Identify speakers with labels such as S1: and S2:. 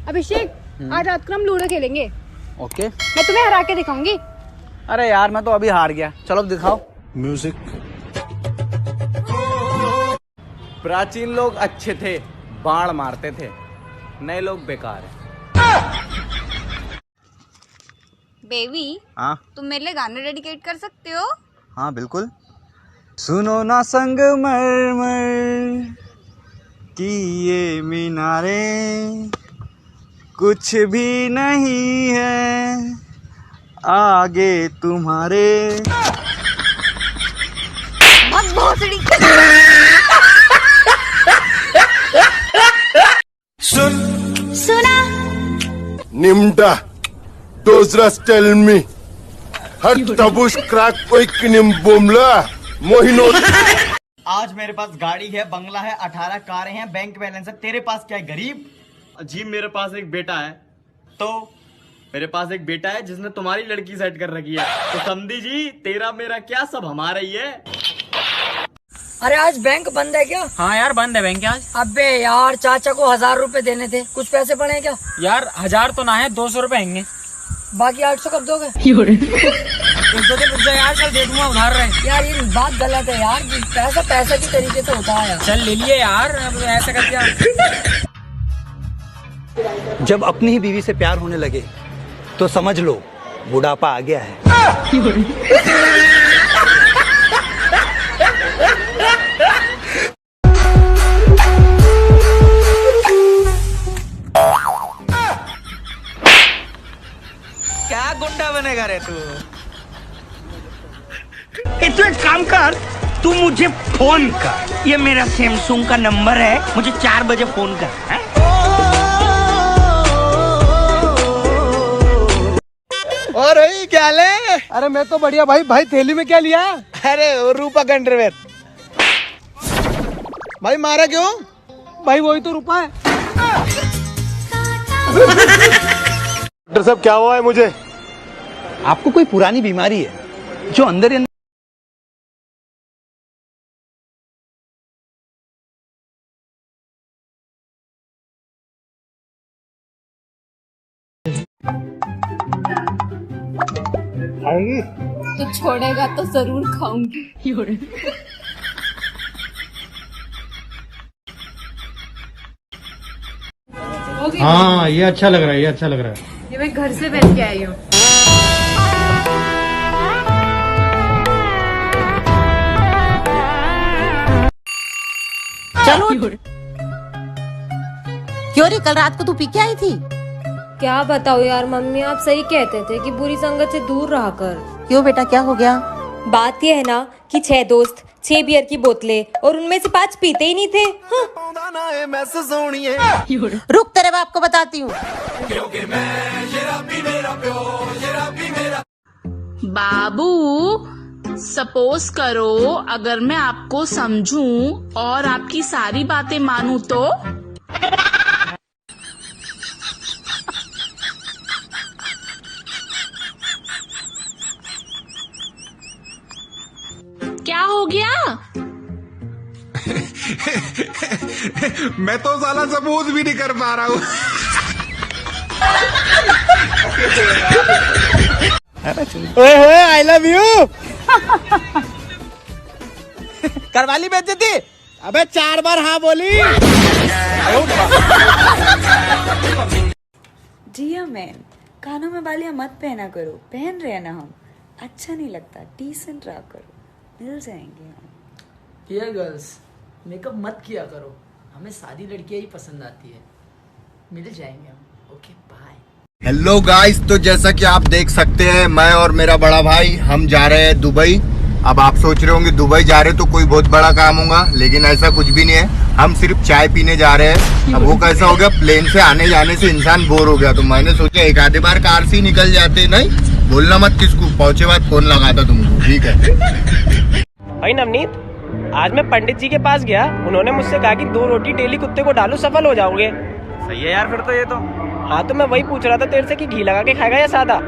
S1: अभिषेक, आज रात को हम लूडो खेलेंगे।
S2: ओके।
S1: मैं तुम्हें हरा के दिखाऊंगी।
S2: अरे यार मैं तो अभी हार गया, चलो दिखाओ।
S3: म्यूजिक।
S2: प्राचीन लोग अच्छे थे, बाण मारते थे, नए लोग बेकार है।
S1: बेबी,
S2: हाँ
S1: तुम मेरे लिए गाने डेडिकेट कर सकते हो?
S2: हाँ बिल्कुल। सुनो ना संग मरमर कि ये मीनारे कुछ भी नहीं है आगे तुम्हारे।
S1: सुना
S3: निम्डा Dozras tell me. हर तबुश क्रैक कोई किनिम बोमला मोहिनो।
S4: आज मेरे पास गाड़ी है, बंगला है, 18 कारें हैं, बैंक बैलेंस है। तेरे पास क्या है गरीब? जी मेरे पास एक बेटा है। तो मेरे पास एक बेटा है जिसने तुम्हारी लड़की सेट कर रखी है। तो समझी जी, तेरा मेरा क्या सब हमारा ही है।
S5: अरे आज बैंक बंद है क्या?
S6: हाँ यार बंद है बैंक आज।
S5: अबे यार, चाचा को 1000 रुपए देने थे, कुछ पैसे पड़े हैं क्या?
S6: यार 1000 तो ना है, 200 रुपए होंगे।
S5: बाकी 800 कब दोगे?
S6: एक दो दिन रुक जा यार, चल दे दूंगा उधार रहे।
S5: यार ये बात गलत है यार, पैसा पैसा की तरीके से होता है यार।
S6: चल ले लिए यार, अब ऐसा कर दिया।
S7: जब अपनी ही बीवी से प्यार होने लगे तो समझ लो बुढ़ापा आ गया है।
S2: क्या गुंडा बनेगा रे तू?
S8: तो एक काम कर, तू मुझे फोन कर, ये मेरा सैमसंग का नंबर है, मुझे 4 बजे फोन कर है?
S2: और क्या ले?
S9: अरे मैं तो बढ़िया भाई। भाई थैली में क्या लिया?
S2: अरे रूपा का अंडरवेयर।
S9: भाई मारा क्यों? भाई वही तो रूपा है।
S3: डॉक्टर साहब क्या हुआ है मुझे?
S7: आपको कोई पुरानी बीमारी है जो अंदर ही
S1: तो छोड़ेगा तो जरूर खाऊंगी।
S9: हाँ ये अच्छा लग रहा है, ये अच्छा लग रहा है।
S1: ये मैं घर से पहन के आई हूँ।
S10: चलो क्यों रे, कल रात को तू पी के आई थी?
S11: क्या बताओ यार मम्मी, आप सही कहते थे कि बुरी संगत से दूर रहा कर।
S10: क्यों बेटा, क्या हो गया?
S11: बात ये है ना कि 6 दोस्त, 6 बियर की बोतलें और उनमें से 5 पीते ही नहीं थे। हाँ।
S10: रुक, तेरे बाप को बताती हूँ।
S12: बाबू, सपोज करो अगर मैं आपको समझूं और आपकी सारी बातें मानूं तो? क्या हो गया?
S3: मैं तो साला सपोज भी नहीं कर पा रहा हूँ।
S9: I love you. करवा ली बेइज्जती? अबे 4 बार हाँ बोली।
S13: जिया मैन, कानों में बालियां मत पहना करो, पहन रहे हैं ना हम, अच्छा नहीं लगता, डिसेंट रहा करो, मिल जाएंगे हम।
S5: डियर गर्ल्स, मेकअप मत किया करो, हमें सादी लड़कियां ही पसंद आती है, मिल जाएंगे हम। Okay bye.
S3: हेलो गाइस, तो जैसा कि आप देख सकते हैं मैं और मेरा बड़ा भाई हम जा रहे हैं दुबई। अब आप सोच रहे होंगे दुबई जा रहे तो कोई बहुत बड़ा काम होगा, लेकिन ऐसा कुछ भी नहीं है। हम सिर्फ चाय पीने जा रहे हैं। अब वो कैसा हो गया, प्लेन से आने जाने से इंसान बोर हो गया, तो मैंने सोचा एक आधे बार कार से ही निकल जाते। नहीं बोलना मत किसको, पहुंचे बाद फोन लगाता तुमको, ठीक है?
S6: भाई नवनीत, आज मैं पंडित जी के पास गया, उन्होंने मुझसे कहा कि 2 रोटी डेली कुत्ते को डालो, सफल हो जाओगे।
S4: सही है यार, फिर तो ये तो।
S6: हाँ तो मैं वही पूछ रहा था तेरे से कि घी लगा के खाएगा या सादा?